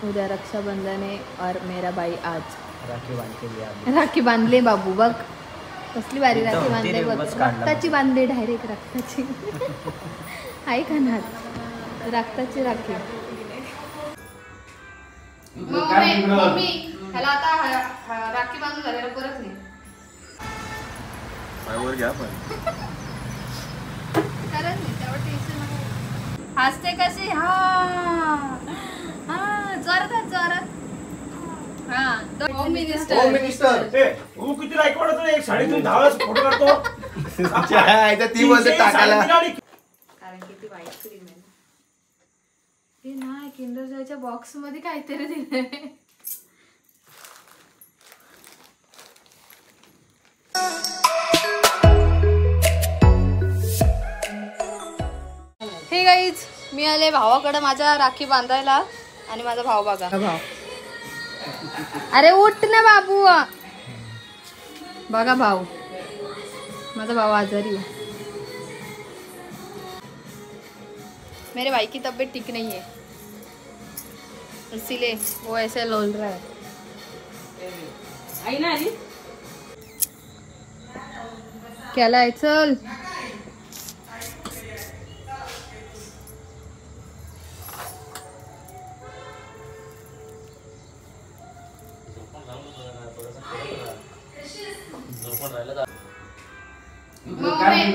उद्या रक्षाबंधन है और मेरा भाई आज राखी बांधली. राखी बांधले बाबू बघ कसली भारी राखी बांधले बघ. रक्ताची बांधली डायरेक्ट रक्ताची. आहे का ना रक्ताची राखी. मम्मी ह्याला आता राखी बांधून झालेला परत नाही. पायवर घ्या पण. कारण नाही त्यावर टेन्शन नाही. हसते कशी हा जोरात जोरात. होम मिनिस्टर तू किती लाईक वाढतो. 3.5 वेळा फोटो काढतो. ती बोलते टाकायला. कारण किती वाईट क्रीम आहे ना. ते नाही किंडर जॉयच्या बॉक्स मध्ये काहीतरी दिलंय. हे गाईज मी आले भावाकडे माझ्या राखी बांधायला. आणि माझा भाव बघा. भाव अरे उठ ना बाबू. बघा भाऊ माझा भाव आजारी है. मेरे भाई की तबीयत ठीक नहीं है इसीलिए वो ऐसे लोल रहा है. आई ना आली केलाय चल.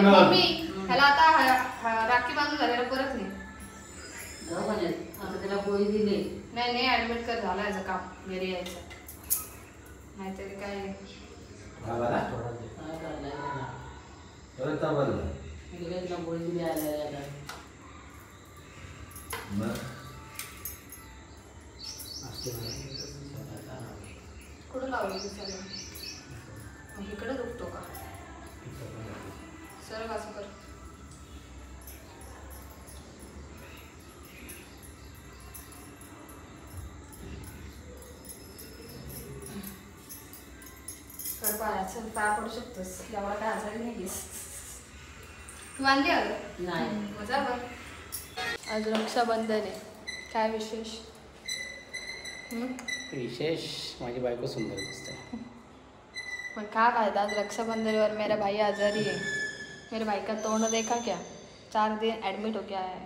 मम्मी ह्याला आता राखी बांधून झालेला परत नाही. त्याला गोळी दिली नाही ऍडमिट कर. झालं याचं काम घरी यायचं नाहीतरी काय. कुठं लावलं दिसायला. इकडे दुखतो का सर असं कर. पायाचं पाया पडू शकतोस. एवढा काय आजारी नाही. तू बांधली अगं नाही मजा बघ. आज रक्षाबंधन आहे. काय विशेष. विशेष माझी बायको सुंदर दिसते. पण क्या फायदा. आज रक्षाबंधन और मेरा भाई आजारी है. मेरे भाई का तोड़ देखा क्या. 4 दिन एडमिट हो गया है.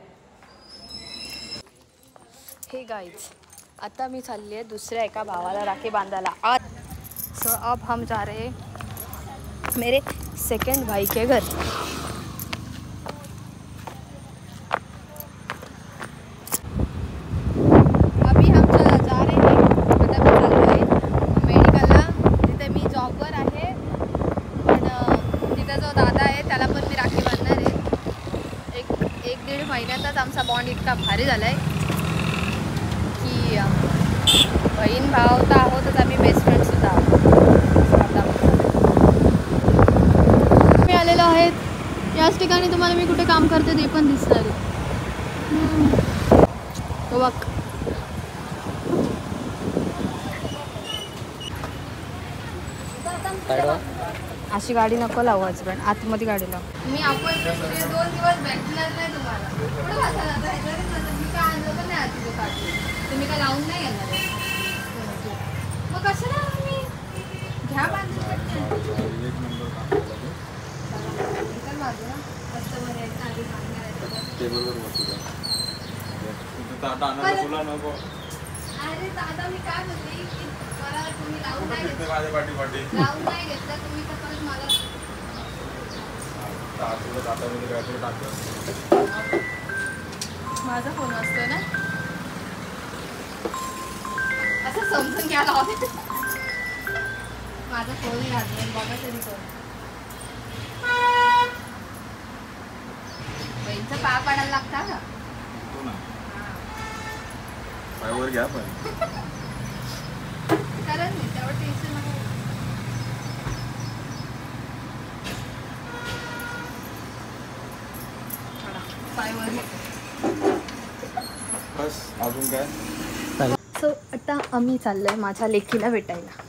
हे गाइज आता मी चालली आहे दुसऱ्या एका भावाला राखी बांधायला. आज सो अब हम जा रहे हैं मेरे सेकंड भाई के घर. अभी हम जा रहे हैं मतलब मी चाललो आहे मेडिकलला. तिथे मी जॉबवर आहे. पण तिथे जो दादा आहे त्याला पण मी राखी बांधणार आहे. एक 1.5 महिन्यातच आमचा बॉन्ड इतका भारी झाला आहे की बहीण भाव तर आहोतच आम्ही बेस्ट फ्रेंडसुद्धा आहोत. मी आलेलो आहेत याच ठिकाणी. तुम्हाला मी कुठे काम करते ते पण दिसणार आहे. तो बघ अशी गाडी नको लावू हजबंड. आतमध्ये गाडी लाव. मी आपण 2 दिवस भेटणार नाही तुम्हाला. कुठं वाचणार मी काय आणलं पण नाही आधी दुकान. तुम्ही काय लावून नाही घेणार मग कशाला. मी घ्या बांधून अरे दादा मी काय बोलली की मला तुम्ही लावून नाही घेतलं. लावून नाही घेतलं तुम्ही तर परत मला माझा फोन असतोय ना असं समजून घ्यायला हवं. माझा फोन घातला बघा तरी कोण. बहीणचा पाय पाडायला लागता का. पायवर घ्या पण. कारण नाही त्यावर टेन्शन नाही. बस अजून काय. सो आता आम्ही चाललोय माझ्या लेकीला भेटायला.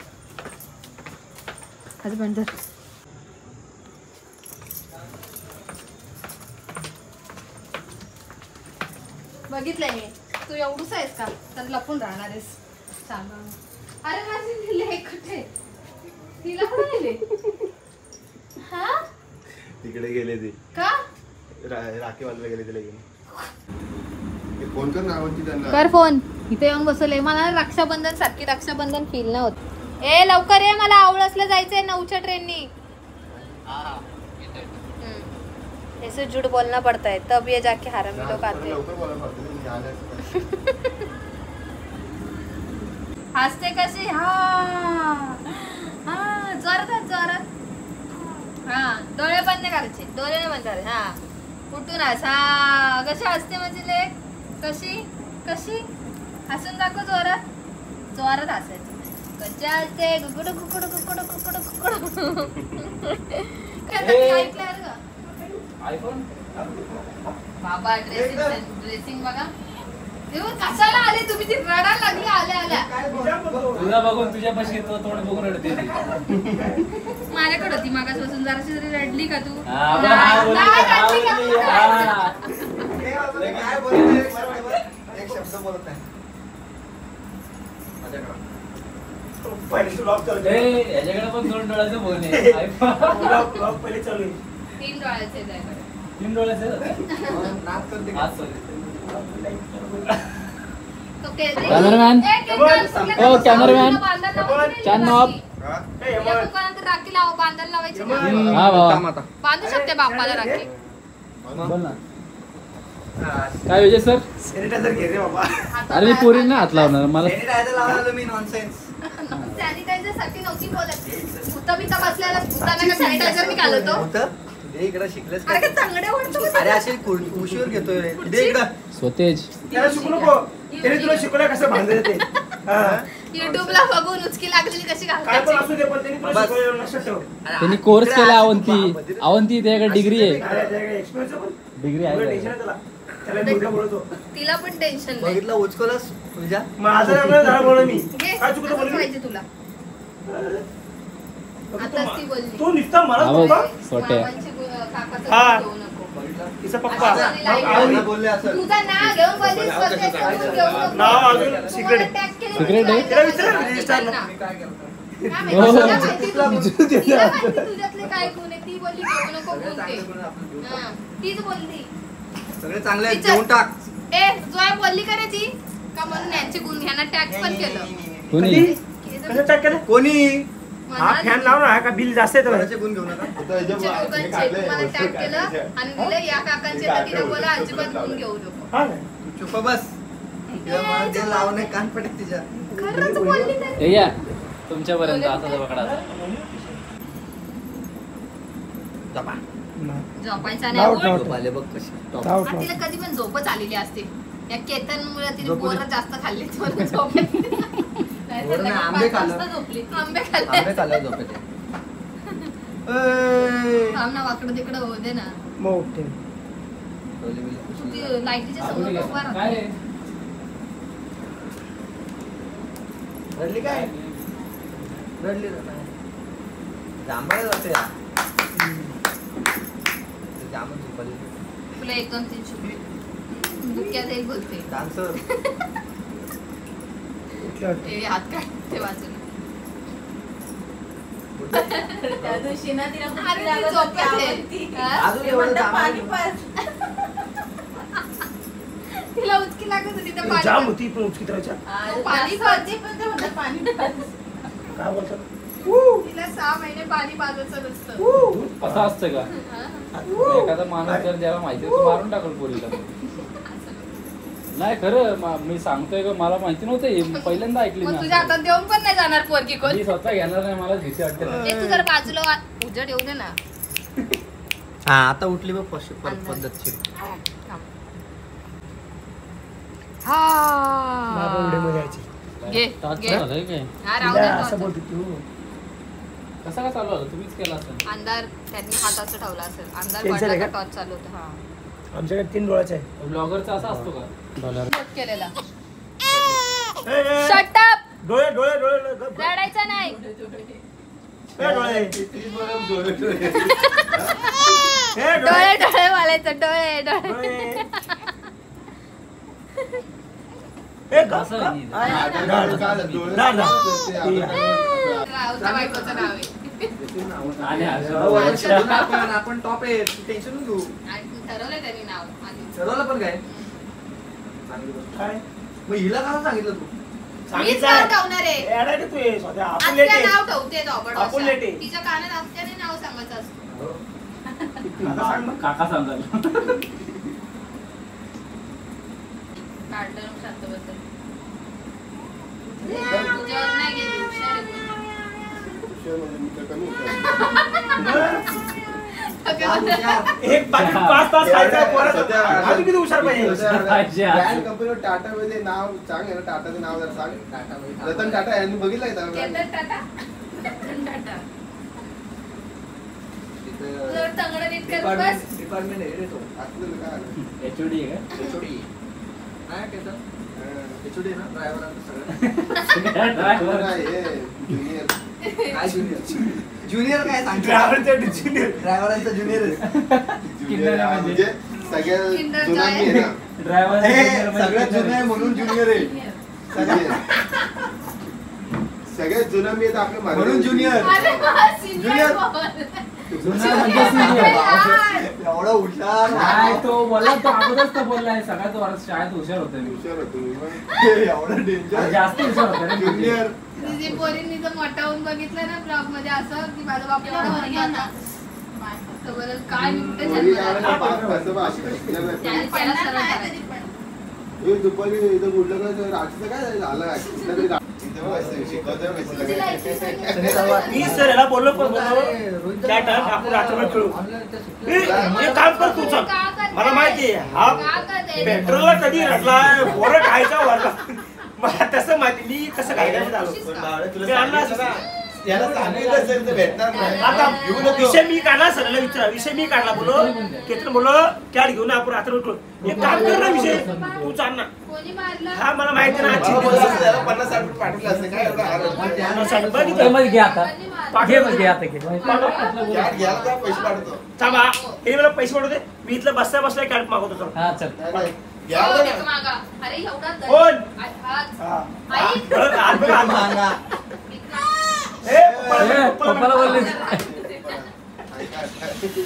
हजबंड जर बघितलंय मी तू एवढूच आहेस का तर लपून राहणार आहेस सांग अरे माझी लेक कुठे तिला कुठे नेले हा तिकडे गेले ते का राखी बांधला गेले तिला घेऊन फोन कर ना आवडती त्यांना कर फोन इथे येऊन बसवले मला रक्षाबंधन सारखी रक्षाबंधन फील नाही होत ए लवकर ये मला आवळसला जायचंय 9च्या ट्रेननी ऐसे झूठ बोलना पड़ता है तब ये जाके हरामी लोग आते हैं लवकर बोला हसते कशी हा जोरात हा डोळे बंद करायचे डोळे नाही बंद करायचे हा उठून हस हा कशी हसते माझी लेक कशी हसून दाखव जोरात हसायचं कशी हसते गुकुड ऐकलं का आयफोन बाबा ड्रेसिंग बघा कशाला आले तुम्ही ती रडायला लागली आल्या तुला बघून तुझ्यापाशी येतो तोंड बघून रडते ती. माझ्याकडे होती मागासपासून जराशी तरी रडली का तू हा, बरं, हा, बोलली, हा, बोलली, हा. काय बोलतो एक शब्द बोलत नाही पहिले तू लॉक कर ए, याच्याकडे पण 2 डोळ्याचं फोन आहे आयफोन. लॉक पहिले चालू आहे. 3 डोळ्याचे त्याकडे 3 डोळ्याचं आहे का? नाच करते आज sorry. कॅमेरामॅन कॅमेरामॅन चांद नवाब ए, यमन. राखी लाव बांधायला लावायची ना. हा बाबा बांधू शकते बाप्पाला राखी बोल ना काय विजय सर सॅनिटायझर घे रे बाबा. अरे मी पोरींना हात लावणार मला सॅनिटायझर लावला मी नॉनसेन्स सॅनिटायझर साठी नव्हती बोलत भूता बिता बसल्याला भूताला का सॅनिटायझर मी घालतो होतं दे इकडं शिकलेस अरे काय चांगले वाटतो अरे असे उशीवर घेतोय रे दे इकडं स्वतेज त्याला शिकू नको त्याने तुला शिकवलं कसं बांधायचं ते हा. युट्यूबला बघून उचकी लागलेली कशी काय पण घालतायची असू दे पण त्यांनी तुला बस. शिकवलेलं लक्षात ठेव. त्यांनी कोर्स केला अवंती त्याच्याकडे डिग्री आहे एक्सपिरियन्स आहे पण. डिग्री एवढं आहे टेन्शन आहे त्याला. त्याला मी उद्या बोलवतो. तिला पण टेन्शन नाही बघितलं उचकलस तुझ्या माझं नाव नाही झालं बोललो मी. घे, काय चुकलं असंच बोलली? पाहिजे तुला आताच ती बोलली. तू नुसता मला आवाज. पप्पा सोट्या. मामांची काकाचं हा. घेऊ नको. तिचा पप्पा आणि लाईट आवडी. लावली. बोलले असं तुझं नाव घेऊन बोललीस स्वतः समोर घेऊ नको. नाव अजून secret आहे. Tag केलं Secret आहे? तिला विचार ना, register ला. ना. काय केलं काय माहिती, हो. तिला माहिती तिला माहिती तुझ्यातले काय गुण आहे ती बोलली घेऊ नको सगळे गुण चांगले ते. गुण आपण घेऊ. हा, तीच बोलली सगळे चांगले आहेत, विचार. घेऊन टाक ए जोय बोलली का रे ती का म्हणून यांचे गुण घ्याना टॅक्स पण केलं कोणी कधी? कसं टाक केलं कोणी हा फॅन लाव ना का बिल जास्त येतं कोणाचे गुण घेऊ नका तुमच्या दोघांचे तुम्हाला टॅग केलं आणि दिलं या काकांचे तर तिला बोला अजिबात गुण घेऊ नको हा तू चुप बस तिला मला ते लावणे कान पडे तिच्या खरंच बोलली तरी हे या तुमच्यापर्यंत असा पकडा दबा. झोपायचा नाव नाही ठेव. झोप आले बघ कशी टॉप. धाव हा, ठेव. तिला कधी पण झोपच आलेली असते या केतनमुळे तिने झोपू दे. बोरं जास्त खाल्ली म्हणून झोप येते. नाहीतर बोरं नाही, लगेच आंबे 5 खाल्लं. वाजता झोपली आंबे आंबे खाल्ले खाल्ल्यावर झोपेत आहे. थांब ना वाकडं तिकडं होऊ दे ना मग उठते. डोले बिले तू पुसून ती जा. लाईटीच्या समोर उभा राहा. काय रे? रडली काय रडली जांभळ जाते जामच झोपली तुला 1 2 3 शुभ दुःख्यात एक बोलते डान्सर उठल्यावर. ते हात काढ ते बाजूला त्या दिवशी ना तिला भूक अरे ती लागत झोपत होती, आहे. आवडती. हा? अजून ते एवढं म्हणतात, जांभळ पाणी घेऊन. पाज. तिला उचकी लागत होती तर पाणी जाम पाज. होती पण उचकी करायच्या. आणि पाणी जास्त पाज. होती, पण ते म्हणतात, पाणी पाज. काय बोलतात तिला 6 महिने पाणी पाजायचं नसतं असं असतं का हा? एखादा माणूस जर ज्याला माहिती आहे, तो मारून टाकल पोरीला नाही खरं मी सांगतोय का मला माहिती नव्हतं हे पहिल्यांदा ऐकली मग मी तुझ्या असं. हातात देऊन पण नाही जाणार पोरगी कोण मी स्वतः घेणार नाही मला भीती वाटते ना. तू जर बाजूला उजड येऊ दे ना हा आता उठली बघ पद्धतशीर बाबा उड्यामध्ये यायची. घे, टाच घे. झालंय काय हा राहू तिला दे असं तो. बोलते तू कसा का चालू आलं तुम्हीच केला असेल अंधार त्यांनी हात असं ठेवला असेल अंधार त्यांचं पडला आहे का का? टॉर्च चालू होतं हा आमच्याकडे 3 डोळ्याचे आहे. ब्लॉगरचा असा असतो का नोट केलेला ए, ए, शट अप डोळे डोळे डोळे डोळे, गप, गप. रडायचं नाही ए, डोळे ए, डोळे डोळे वालायचं डोळे डोळे डोळे. हे का? असं आहे. राहुलच्या बायकोचं नाव आहे. आणि आपण टॉप आहे टेन्शन नको घेऊ. आणि ठरवलंय त्यांनी नाव आधी. ठरवलं पण काय काय? मग हिला का सांगितलं तू मीच सांगितलं नाव आहे. ठेवणार आहे. येणार आहे तू हे स्वतः. आपण लेट आत्या आहे. नाव ठेवते थोबड आपण लेट आहे. तिच्या कानात आत्याने नाव सांगायचं असतं. आता सांग ना. काका सांगाल काढलं मग शांत बसेल. तुझ्यावर नाही गेली, हुशार आहे तू. एक बाकी 5 तास खायचा परत अजून किती हुशार पाहिजे. कंपनीवर टाटा मध्ये नाव सांग ना, टाटाचं नाव जरा सांग. रतन टाटा यांनी बघितलंय का? केतन टाटा. रतन टाटा. तुझं तंगडं नीट कर बस. डिपार्टमेंट आहे रे तो असलं काय? HOD आहे का? एचओडी नाही केलं एचओडी ना ड्रायव्हर सगळं ड्रायव्हर काय हे? junior. काय ज्युनियर काय सांगतो ड्रायव्हरचं junior. ड्रायव्हरांचा ज्युनियर Junior हा म्हणजे सगळ्यात Kinder जुना Joy. मी आहे ना. ड्रायव्हर सगळ्यात जुनं आहे म्हणून ज्युनियर आहे सगळ्यात जुना मी आहे तर आपल्या म्हणून महाराष्ट्रात. junior. अरे वा, senior Junior. बोल. जुना म्हणजे senior. एवढा हुशार नाही तो बोलला तो अगोदरच तो बोललाय सगळ्यात वर्ष शाळेत हुशार होता मी हुशार होतो मी मग. एवढा डेंजर जास्त हुशार होता रे मी. Junior. तुझी पोरींनी जर मोठा होऊन बघितलं ना ब्लॉग मध्ये असं की माझा बाप एवढा मोठा होता. तर बोलल, काय मी कुठे पोरी जन्मला? लावायला पाच पाच अशी शिकलेलं नाही. त्याला सरळ करायचं. हे दुपारी इथं बोललं का रात्रीचं काय झालं कुठल्या तरी इथं बसायचं, शिकवतोय बसलं तुझी काय. लायसन्स आहे? मी सर याला बोललो पण बोललो त्या टाइम आपण रात्रभर खेळू. हे काम कर तू चल. मला माहिती आहे हा का करते? पेट्रोलला कधी रडलाय पोरं खायचा वरला. मला तसं माहिती मी कसं काय काय झालो. मी आणला असं. याला सांगितलं असेल तर भेटणार नाही. आता घेऊन येतो. विषय मी काढला सरला विचारा विषय मी काढला बोलो केतन बोलो कॅट घेऊन आपण रात्र उठलो. एक काम कर ना विषय तू चाल ना. कोणी मारलं? हा मला माहिती ना मला बोलला असं त्याला 50-60 रुपये पाठवलं असतं काय एवढं आलं. ते मध्ये घे आता घे मग घे आता घे कॅट घ्यायला जा, पैसे पाठवतो. थांबा हे मला पैसे पाठवू दे. मी इथलं बसल्या बसल्या कॅट मागवतो चल. हा चल नाही, नाही. हो, घ्यायला जा त्याचं ना. मागा. अरे एवढा दर- कोण? हात. हा. ऐक. बरं, हात बघ, हात बघ. सांगा हे, पप्पाला- पप्पाला बोलले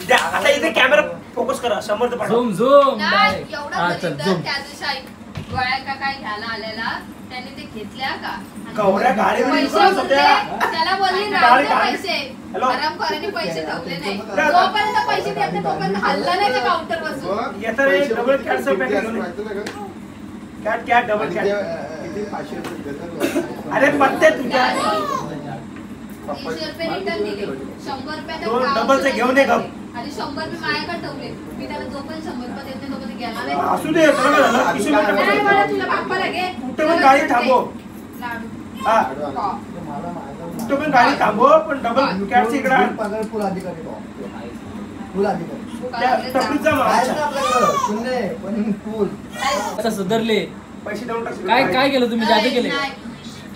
द्या, आता इथे कॅमेरा फोकस करा समोर तर पाठवा. झूम झूम नाही, एवढा हा दर चल इथं झूम त्या दिवशी ऐक. गोळ्या का काय घ्यायला आलेला त्याने ते घेतल्या का आणि गौऱ्या गाडीवर पैसे विश्वास उरले, होत्या. त्याला बोलली गाडी- राहू दे गाडी- पैसे. हॅलो. आरामखोरांनी पैसे ठेवले नाही. हॅलो. जोपर्यंत पैसे देत नाही तोपर्यंत हल्ला नाही त्या काउंटर बसून. मग येतं रे, पैसे डबल किती कॅटचं किती पॅकेज असं घेऊन ये. माहिती नाही का? कॅट डबल आणि कॅट. ते, किती 500 रुपये देतात. अरे पत्ते तुझ्या 300 रुपये रिटर्न दिले. 100 रुपये दोन डबलचे घेऊन ये गप. आणि 100 रुपये माझ्याकडे ठेवले. मी त्याला जोपर्यंत 100 रुपये देत नाही तोपर्यंत गेला नाही. असू दे तुला काय झालं? किशोर नाही डबल. मला तुला बाप्पाला घे. कुठं पण गाडी थांबव. लाडू. हा हा. कुठं पण गाडी थांबव पण डबल कॅटची इकडे आण. फुल अधिकारी फुल अधिकारी त्या टपरीत जा मग आहे आमच्या. ना आपल्याकडं शून्य आहे, पण फुल आता सुधारले पैसे देऊन टाक. काय केलं तुम्ही जादू केले नाही.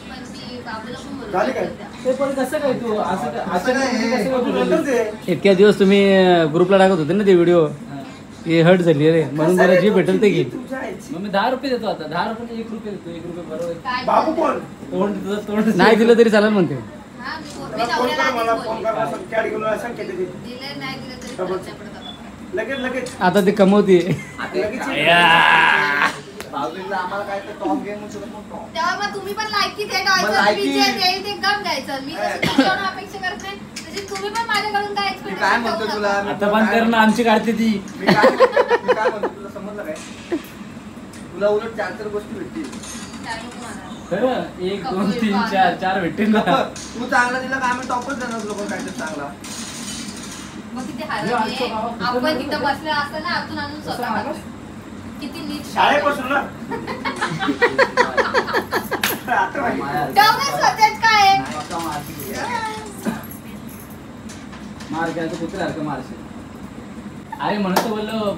पण ती बाबूला पण बोलवलं. झाले काय? ते पण कसं काय तू असं असं नाही. कसं काय तू बोलली? नंतर दे. इतक्या दिवस तुम्ही ग्रुपला टाकत होते ना ते व्हिडिओ हे हट झाली रे म्हणून जरा जे भेटेल ते घे तुझ्या आईची. मग मी 10 रुपये देतो आता 10 रुपये 1 रुपये देतो 1 रुपये बरोबर काय बाबू कोण? तोंड तुझं तोंड नाही दिलं तरी चालेल म्हणते हा, मी त्याला फोन कर मला नवऱ्याला फोन आधीच कर बोलली. असं कॅट घेऊन असं केलं ते. दिलं नाही दिलं तरी डबल. पुढच्याकडे जातात. लगेच लगेच आता ते कमवते लगेच बाजूला आम्हाला काय तर टॉप गेम होतो पण टॉप तेव्हा मग तुम्ही पण लायकी ते मग द्यायचं लायकी- बीजे देईल ते गम द्यायचं. मी जसं तुमच्याकडून अपेक्षा करत नाही तशी तुम्ही पण माझ्याकडून काय मी expectation काय ठेवू म्हणतो नका. तुला मी आता बंद कर ना आमची काढते ती मी काय म्हणतो तुला समजलं काय तुला उलट 4 गोष्टी भेटतील काय नको मला. खरं 1 2 3 4 4 भेटतील ना तू चांगला दिला का आम्ही टॉपच देणार लोक काय तर चांगला मग किती हे हरवली आमचं आहे. गावात आपण कुठं तिथं बसले असताना अजून आणून कसं स्वतः आलं? खातो. किती नीट शाळेपासून ना आता माहिती. डवरे स्वतःच काय आहे? मार काय तर कुत्र्यासारखं मारशील अरे म्हणत बोललो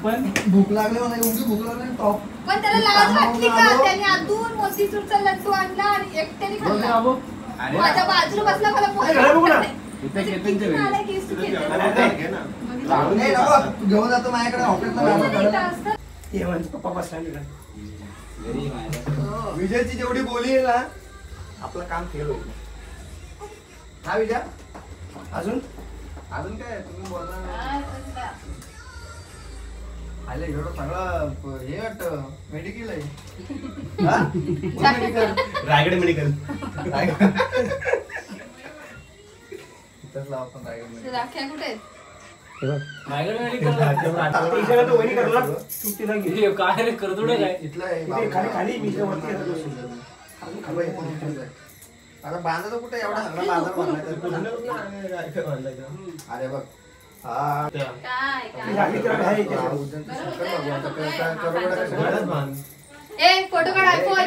पण भूक लागली मला एवढी भूक लागली टॉप पण त्याला लाज वाटली का? त्याने अजून मोतीचूरचा लड्डू आणला आणि एकट्याने बघ खाल्ला. बाबू माझ्या बाजूला बसला मला अरे, घरी बघू ना. इथे केतनच्या घरी. आलाय की तू केतन? घे ना. नाही नको तू घेऊन जातो माझ्याकडे ऑफिसला इथं असतं. हे म्हणजे पप्पा बसला तिकडे. विजयची जेवढी बोली आहे ना आपलं काम फेल होईल. हा विजय अजून अजून काय तुम्ही बोलला ना. आले एवढं सगळं हे वाटतं मेडिकल आहे. हा? कोण मेडिकल? रायगड मेडिकल. इथंच लावा आपण रायगड मेडिकल. राख्या कुठे आहेत? रायगड टीचर तो वहिनी करला तू तिला घे. काय रे करतोड काय इथलं आहे इथे खाली खाली मी इथे वरती येतो. खाली आहे, पण इथेच आहे. आता बांधायचं कुठे एवढा सगळा बाजार बांधायचा. अरे बघ हा काय ही राखी तिला आहे इथे. ए फोटो काढ आयफोन.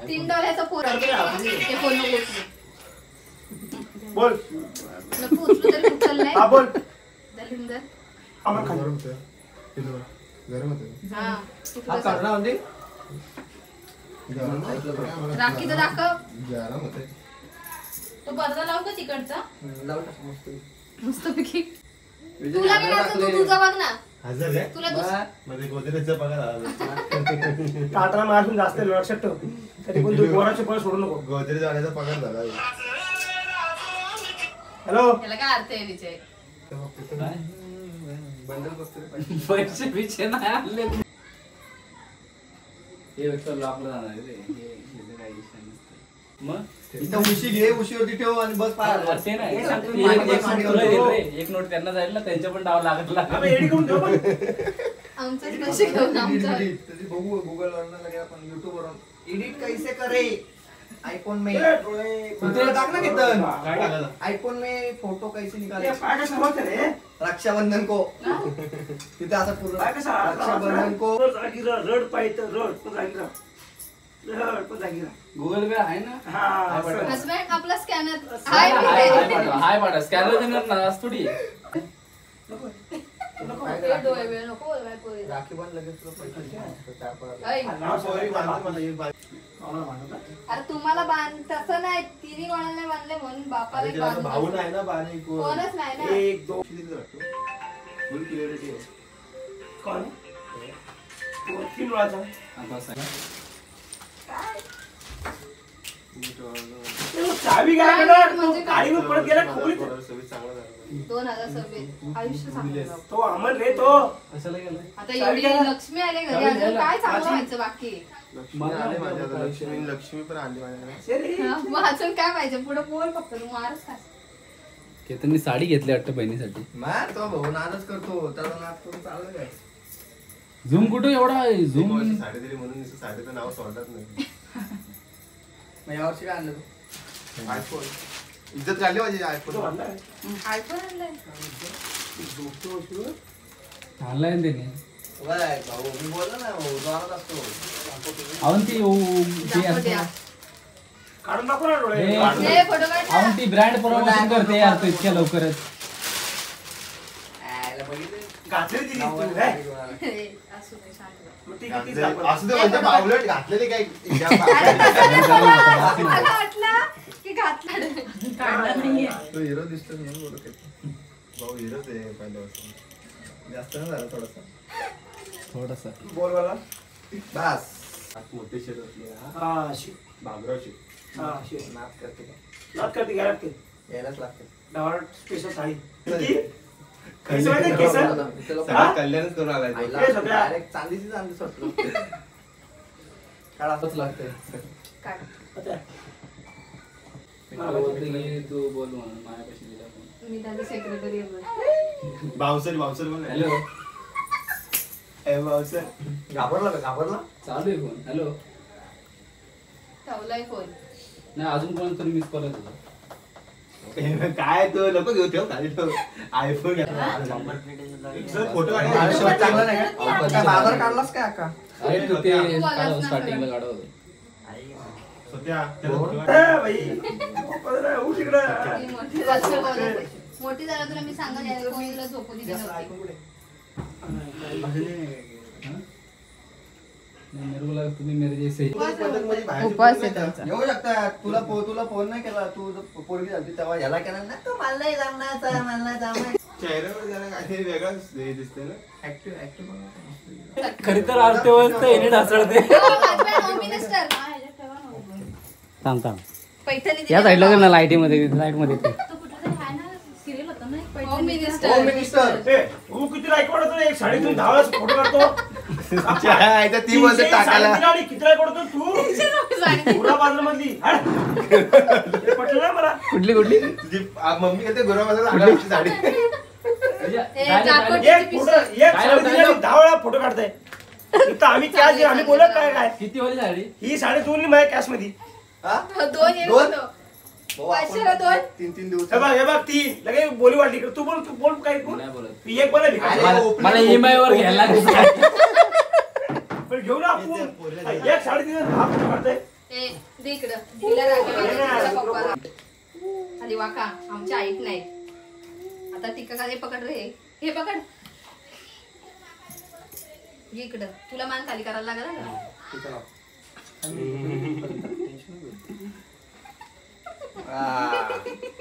$3 फोन. ते फोन नको उचलू. बोल नको उचलू तरी उचललाय. हा बोल दलिंदर. आम्हाला खाली गरम होतं. हा हा करणार म्हणजे राखी तर दाखव. गरम होते. तो पडदा लावू का तिकडचा? लावू टाक मस्त. मस्तपैकी. विजय तुला हाताला काय तू टाकले. तुझं बघ ना. हजार आहे तुला दुसरं मध्ये गोदरेजचा पगार आला. कातरा मारून जास्त लक्षात ठेव. कधी पण तू बोराचे पण सोडू नको. गोदरेज आल्याचा पगार झाला. हॅलो याला काय अर्थ आहे विजय? बंडल बसतो रे पाहिजे. पैसे पिछे नाही आणले. हे वेक्टर लॉकला जाणार आहे रे. हे काही विषय नसतं. मग इथं उशी घे उशीवरती ठेव आणि बस पाय असे नाही. हे सांगतो, ती मागे एक मागे तुला होतो. देईल रे. एक नोट त्यांना जाईल ना त्यांच्या पण डाव लागत आम्ही एडी करून ठेव पण. आमचंच पैसे घेऊन आमचं. त्याची बघू गुगल वर लगे आपण युट्यूब वरून एडिट कैसे करे आईफोन में तुला टाक ना कितन काय टाकायला? आईफोन में फोटो कैसे निकाले हे पाय कसं हलवतं रे? रक्षाबंधन को तिथे असं पूर्ण पाय कसं हलवतं? रक्षाबंधन को रड जागीरा, रड पाहिजे रड पण जागीरा. रड पण जागीरा. गुगल पे आहे ना. हा असं. हसबँड आपला स्कॅनर हाय हाय हाय पाठा स्कॅनर देणार ना आज थोडी. डोळे वेळ नको बोलवाय पोरी. राखी पण लगेच तुला पैसे द्यायचे. त्या पर- ऐ, हा, सॉरी बांधतो मला हे बांध. आम्हाला भांडवलं. अरे तुम्हाला बांध तसं नाही. तिने कोणाला नाही बांधले म्हणून बापाला अरे एक त्याला भाऊ बांधलं. नाही ना बारीक. कोणच नाही ना. एक दोन फुल क्लिअरिटी आहे. कोण तो 3 वेळाचा. आता असं आहे. ते चावी काय करणार? म्हणजे काय? गाडीवर पडत गेला खोलीत. सर्विस चांगला झाला. 2026 आयुष्य चांगलं. तो अमन रे तो. कशाला गेलं. आता एवढी लक्ष्मी आले घरी अजून काय चांगलं व्हायचं बाकी? लक्ष्मी आली माझ्याकडे. लक्ष्मी पण आली माझ्याकडे. शे रे. हा, मग अजून काय पाहिजे? पुढे बोल फक्त तू मारच खास. केतननी साडी घेतली वाटतं बहिणीसाठी. मार तो भाऊ नादच करतो त्याला नाद करून चाललं काय झूम कुठं एवढा झूम. एक वर्षी साडी दिली म्हणून नुसतं साडीचं नाव सोडत नाही. मग यावर्षी काय आणलं तू आयफोन इज्जत झाली माझी तो आयफोन. म्हणला रे. आयफोन आणलाय. झोपतो शिवाय. आणलाय ना त्याने. बरं भाऊ मी बोललो ना भाऊ जोरात असतो अवं ती ती दाखव द्या. काढून दाखव ना डोळे. हे- काढून ए, फोटो काढ ना. अवं ती ब्रँड प्रमोशन करते यार तो इतक्या लवकरच. आयला बघितलं घातली दिली तू नावाला काय? गाडी कोणाला. ए, असू दे, शांत बस. मग ती किती दाखव. असं ते म्हणजे बावलट घातलेली काय अरे तसं नाही बोला. मला वाटलं की घातलं. काढला नाहीये. तो हिरो दिसतो म्हणून बोलत आहे. भाऊ हिरोच आहे पहिल्यापासून. जास्त नाही झालं थोडंसं थोडसा. बोल मला. बस मोठे शेर असले हा. हा शी. बाबराव शेर. हा शी. नाद करते काय लाट करते घ्या लागते. यायलाच लागते डावाळ स्पेशल साडी. किती? केसं माहिती आहे, केसं? सगळं कल्याणच करून आलाय तो. हे सगळं. डायरेक्ट चांदीची चांदी सुटलं काढावंच लागतंय काढ. आता. मला बोलते की तू बोल म्हणून माझ्यापाशी दिला फोन. मी त्याची सेक्रेटरी आहे. बाउन्सर पण नाही. हॅलो ए बाउन्सर. घाबरला का घाबरला चालू आहे फोन. हॅलो ठेवलाय फोन. नाही अजून कोण तरी मिस कॉल आहे तुझा. काय तो नको घेऊ ठेव खाली ठेव. आयफोन फोटो आयुष्यात चांगलं नाही का? काय बाजार काढलास काय अक्का अरे तू ते तू आलास काढव ना स्टार्टिंगला खरं. काढव. सध्या त्याला photo ए, काढ. बाई. पप्पा उठ इकडं. मी मोठी झाल्यावर मोठी झाल्यावर तुला मी सांगत आहे कोणीला झोपू दिली नव्हती. मेरे को लगा तुम्ही मेरे जैसे ही. उपवास आहे त्यांचा. येऊ शकता तुला फोन नाही केला तू जर पोरगी झाली तेव्हा याला केला ना तू मला नाही जमणार मला नाही जमणार चेहऱ्यावर जरा काही वेगळंच हे दिसतंय ना. खरी तर अर्थव्यवस्था येणे ढासळते. होम मिनिस्टर थांब थांब पैठणी या साईडला ना लाईटीमध्ये लाईटमध्ये तो कुठला तरी आहे ना सिरियल होता ना एक home Paithani. Home minister minister ए, तू किती लाईक वाढतो एक 3.5 धावाला फोटो काढतो ती बोलते टाकायला 3.5 आणि किती लाईक वाढतो तू पुरा बाजार मधली पटलं ना मला. कुठली कुठली तुझी मम्मी कहते गुराबाजाला आमची साडी. एक फोटो एक 10 वेळा फोटो काढताय इथं आम्ही कॅश आम्ही बोलत काय किती वाली साडी? ही 2.5 माझ्या कॅश मध्ये. हा? दोन एक दोन? होतो. भाऊ, आपण पाचशेला दोन? 3-3 दिवस. हे बघ ती लगे बोली वाटली तू बोल काय बोल नाही बोलत. ती एक बोला अरे, मला EMI वर घ्यायला लागेल. पण घेऊ ना आपण एक 3.5 फोटो काढताय. ए, दे इकडं. तिला दाखवायला तिच्या पप्पाला. खाली वाका आमच्या आईत नाही आता टिका खाली पकड रे हे पकड ये इकडं तुला मान खाली करायला लागला ना.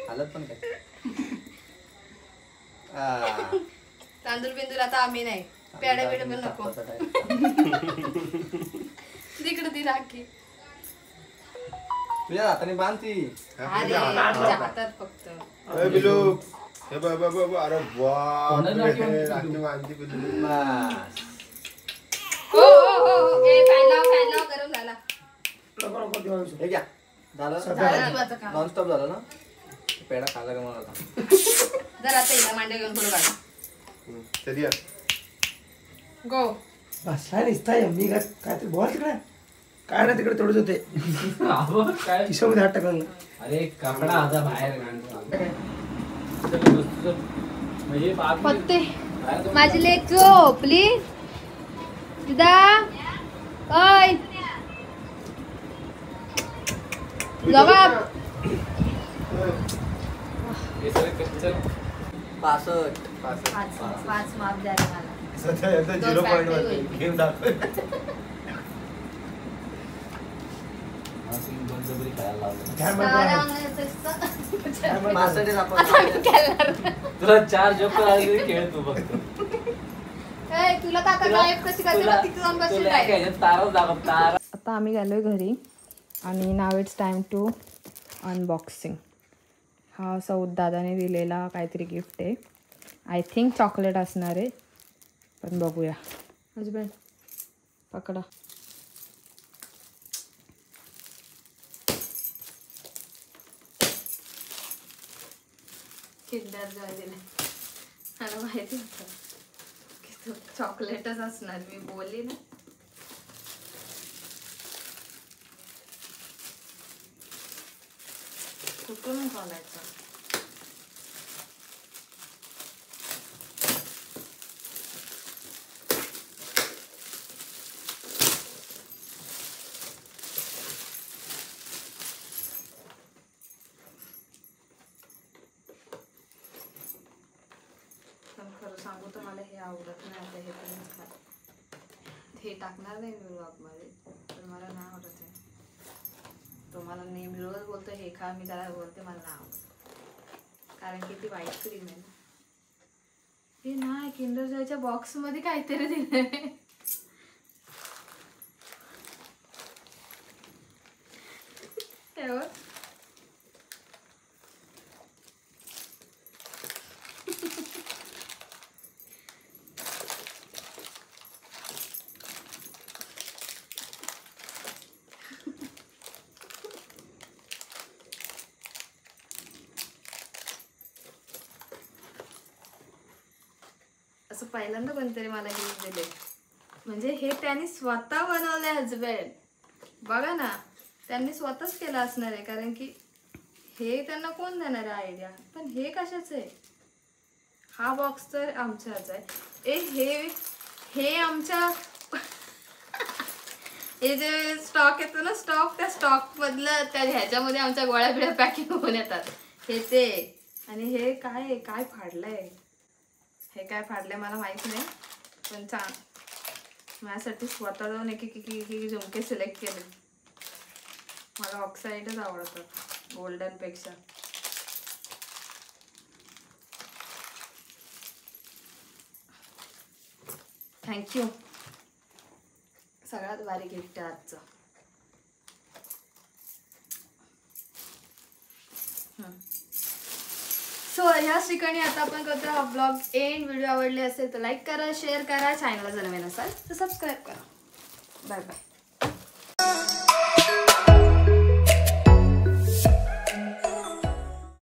हालत पण काय तांदूळ बिंदूळ आता आम्ही नाही पेड्या बिड्या पण नको तिकडं ती राखी तुझ्या हाताने बांध ती. अरे तिच्या हातात फक्त अरे बिलू हे बघ बघ बघ अरे वाह कोणाला राखी राखी बांधली बिलू. बस. हो हो हो ए फॅन लाव गरम झाला नको नको देवा. हे घ्या झालं झालं तुझं काम नॉनस्टॉप झालं ना पेढा खायला का मला आता. जर आता हिला मांडे घेऊन पुढे काढ चल या. गो बसला दिसताय मी काय ते बोल तिकडे काय ना तिकडे थोडंच होते अहो, काय खिशामध्ये हात टाकला. अरे कपडा आता बाहेर म्हणजे पत्ते माझी लेक झोपली दिदा ओय जवाब 65. पाच माप द्या रे मला सध्या आता दोन 0 पॉईंट factory वर होईल. गेम दाखव. काय सारा म्हणतो अंगाचं- 65 आपण तुला 4 जोक आले खेळ तू फक्त. ए, तुला तर आता गायब कशी करते ना तिथे जाऊन बसली तुला काय काय ह्याच्यात ताराच दाखव तारा. आता आम्ही गेलोय घरी आणि नाव इट्स टाइम टू अनबॉक्सिंग. हा सौद दादाने दिलेला काहीतरी गिफ्ट आहे. आय थिंक चॉकलेट असणार आहे पण बघूया. हजबंड पकडा. किंडर जॉय दिले मला माहिती होतं की तो चॉकलेटच असणार मी बोलली ना. कुठून खोलायचं पण खरं सांगू तर मला हे आवडत नाही. आता हे पण खा हे टाकणार नाही मी ब्लॉगमध्ये पण मला नाही आवडत आहे. तो मला नेहमी रोज बोलतो हे खा मी त्याला बोलते मला नाही आवडत कारण की ती व्हाईट क्रीम आहे ना. हे नाही किंडर जॉयच्या बॉक्स मध्ये काहीतरी दिलंय. तेव्हा असं पहिल्यांदा कोणतरी मला गिफ्ट दिले म्हणजे हे त्यांनी स्वतः बनवलंय हजबंड. बघा ना त्यांनी स्वतःच केलं असणार आहे कारण की हे त्यांना कोण देणार आहे आयडिया. पण हे कशाचं आहे. हा बॉक्स तर आमचाच आहे. हे आमच्या हे जे स्टॉक येतो ना स्टॉक त्या स्टॉक मधलं त्या ह्याच्यामध्ये आमच्या गोळ्या बिळ्या पॅकिंग होऊन येतात. हे ते आणि हे काय फाडलंय. हे काय फाडलंय मला माहित नाही पण माझ्यासाठी स्वतः जाऊन एक झुमके सिलेक्ट केले. मला ऑक्साईडच आवडतात गोल्डन पेक्षा. थँक्यू. सगळ्यात भारी गिफ्ट आहे आजचं. सो ह्याच ठिकाणी आता आपण करतो हा ब्लॉग एंड. व्हिडिओ आवडले असेल तर लाईक करा, शेअर करा, चॅनलला जर नवीन असाल तर सबस्क्राईब करा. Bye bye.